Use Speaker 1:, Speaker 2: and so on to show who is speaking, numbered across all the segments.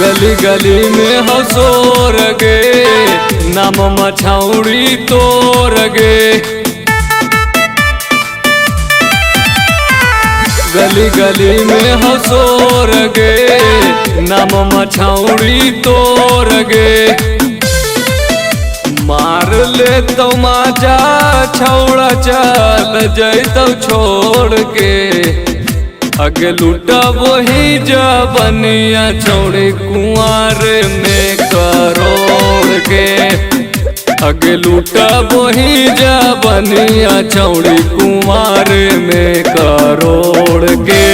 Speaker 1: गली गली में हंसोर गे, नाम मछौड़ी तोर गे। गली गली में हंसोर गे, नाम मछौड़ी तोर गे। मार ले तो माजा छौड़ा चल जैतो छोड़ के, अगे लूटा वही जबनिया छौड़ी कुंवार में करोड़ के। अगे लूटा वही जबनिया छौड़ी कुंवार में करोड़ के।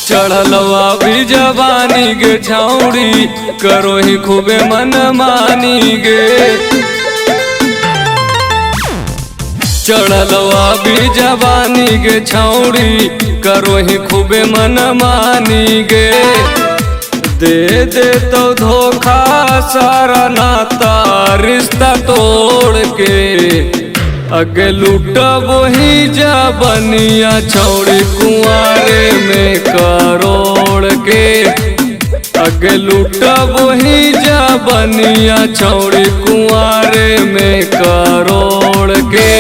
Speaker 1: चढ़लवा भी जवानी गे छौड़ी, करो ही खूबे मन मानी गे। चढ़लवा भी जवानी गे छौड़ी, करो ही खूबे मन मानी गे। दे दे तो धोखा सारा नाता रिश्ता तोड़ के, अगे लूटा वही जबनिया छौड़ी कुंवारे में करोड़ के। अगे लूटा वही जबनिया छौड़ी कुंवारे में करोड़ के।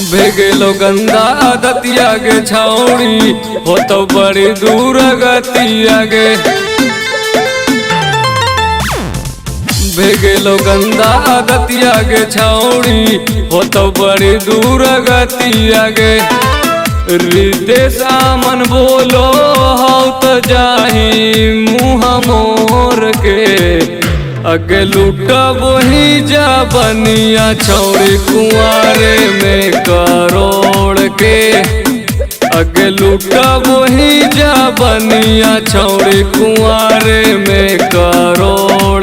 Speaker 1: भेगलो गंदा आदतिया गे छौड़ी, हो तो बड़ी दूर गतिया गे। भेगलो गंदा आदतिया गे छौड़ी, हो तो बड़ी दूर गतिया गे। रितेश आमन बोलो हो तो जाही मुँह मोर के, अगे लूटा वही जबनिया छौड़ी कुंवारे में करोड़ के। अगे लूटा वही जबनिया छौड़ी कुंवारे में करोड़